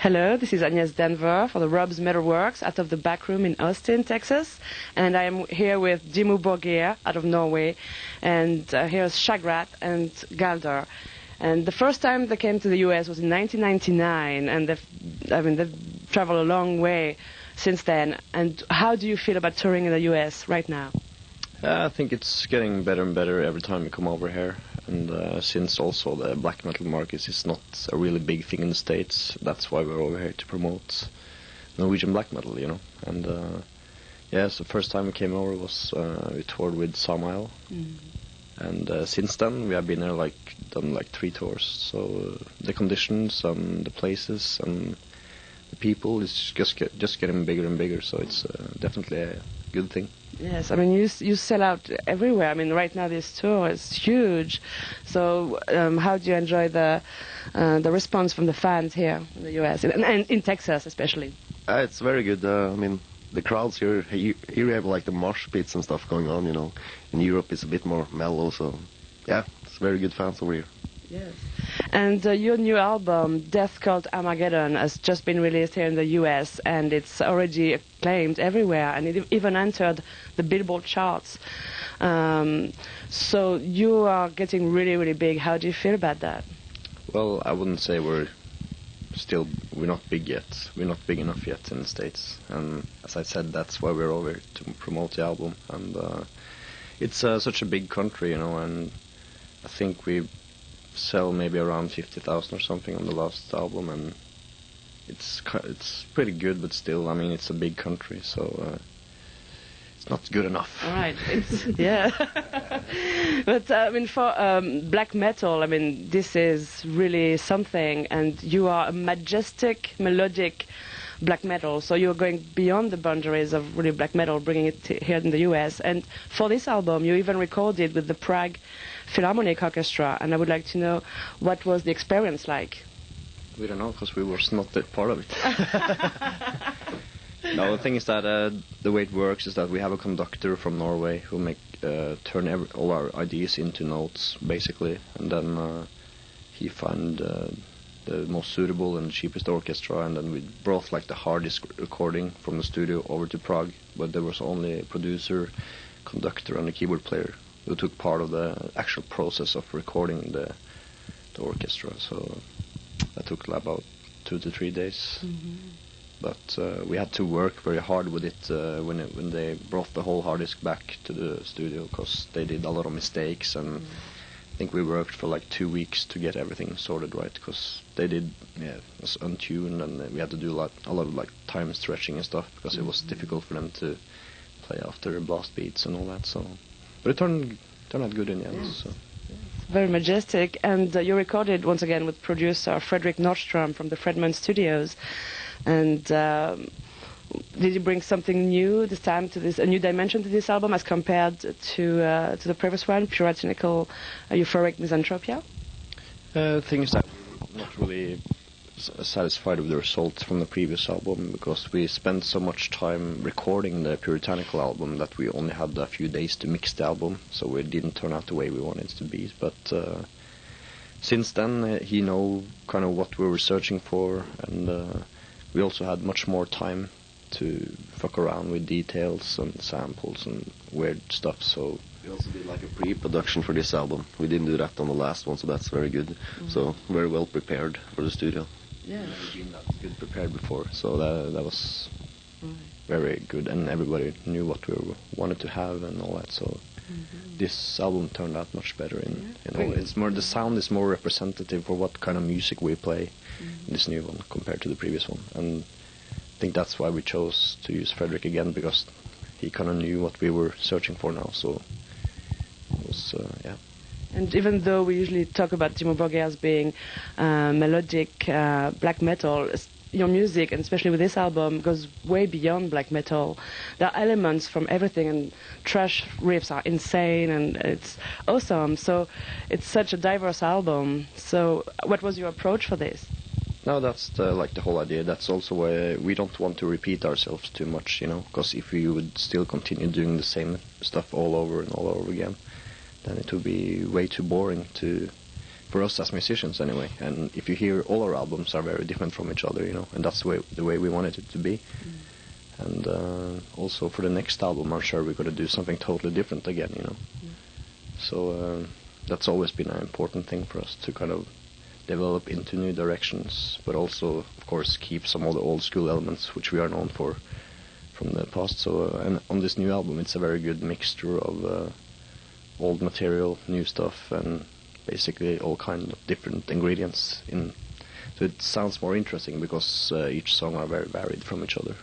Hello, this is Agnès Denver for the Robb's MetalWorks out of the back room in Austin, Texas. And I am here with Dimmu Borgir out of Norway. And here's Shagrath and Galder. And the first time they came to the US was in 1999. And they've traveled a long way since then. And how do you feel about touring in the US right now? I think it's getting better and better every time we come over here. And since also the black metal market is not a really big thing in the States, that's why we're over here to promote Norwegian black metal, you know. And so the first time we came over was we toured with Chimaira. And since then we have been there done 3 tours. So the conditions and the places and the people is just getting bigger and bigger. So it's definitely a good thing. Yes, I mean you sell out everywhere. I mean right now this tour is huge. So how do you enjoy the response from the fans here in the US and in Texas especially? It's very good. I mean the crowds here you have the mosh pits and stuff going on. You know, in Europe it's a bit more mellow. So yeah, it's very good fans over here. Yes. And your new album, Cult Armageddon, has just been released here in the US, and it's already acclaimed everywhere, and it even entered the Billboard charts. So you are getting really, really big. How do you feel about that? Well, I wouldn't say we're not big yet. We're not big enough yet in the States. And as I said, that's why we're over to promote the album. And it's such a big country, you know, and I think we sell maybe around 50,000 or something on the last album, and it's pretty good, but still, I mean, it's a big country, so it's not good enough. All right, yeah. But I mean, for black metal, I mean, this is really something, and you are a majestic, melodic black metal, so you're going beyond the boundaries of really black metal, bringing it here in the US. And for this album, you even recorded with the Prague Philharmonic Orchestra, and I would like to know what was the experience like. We don't know, because we were not that part of it. No, the thing is that the way it works is that we have a conductor from Norway who turn all our ideas into notes, basically, and then he found the most suitable and cheapest orchestra, and then we brought the hardest recording from the studio over to Prague, but there was only a producer, conductor, and a keyboard player who took part of the actual process of recording the orchestra. So that took about 2 to 3 days. Mm-hmm. But we had to work very hard with it when they brought the whole hard disk back to the studio, because they did a lot of mistakes, and I think we worked for 2 weeks to get everything sorted right, because they did it was untuned, and we had to do a lot of time stretching and stuff, because it was difficult for them to play after blast beats and all that. So, but it turned out good in the end. So. Very majestic, and you recorded once again with producer Fredrik Nordstrom from the Fredman Studios. And did you bring something new this time to this, a new dimension to this album as compared to the previous one, Puritanical Euphoric Misanthropia? The thing is that I'm not really satisfied with the results from the previous album, because we spent so much time recording the Puritanical album that we only had a few days to mix the album, so it didn't turn out the way we wanted it to be. But since then, he know kind of what we were searching for, and we also had much more time to fuck around with details and samples and weird stuff. So we also did a pre-production for this album. We didn't do that on the last one, so that's very good. Mm-hmm. So very well prepared for the studio. Yeah, never been that good prepared before, so that was very good, and everybody knew what we wanted to have and all that. So this album turned out much better. It's more, the sound is more representative for what kind of music we play in this new one compared to the previous one, and I think that's why we chose to use Fredrik again, because he kind of knew what we were searching for now. So it was And even though we usually talk about Dimmu Borgir as being melodic black metal, your music, and especially with this album, goes way beyond black metal. There are elements from everything, and thrash riffs are insane, and it's awesome. So it's such a diverse album. So what was your approach for this? No, that's the whole idea. That's also why we don't want to repeat ourselves too much, because if we would still continue doing the same stuff all over and all over again, then it would be way too boring to for us as musicians anyway. And if you hear, all our albums are very different from each other, and that's the way we wanted it to be. And also for the next album, I'm sure we're going to do something totally different again, So that's always been an important thing for us, to kind of develop into new directions, but also, of course, keep some of the old school elements which we are known for from the past. So and on this new album, it's a very good mixture of old material, new stuff, and basically all kind of different ingredients in. So it sounds more interesting because each song are very varied from each other.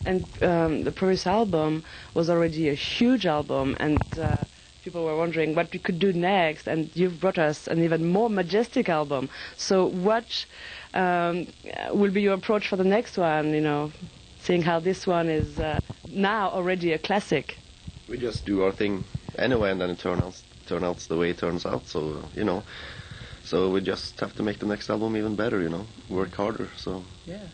And the previous album was already a huge album, and people were wondering what we could do next, and you've brought us an even more majestic album. So what will be your approach for the next one, seeing how this one is now already a classic? We just do our thing anyway, and then it turns out the way it turns out. So so we just have to make the next album even better. Work harder. So yeah.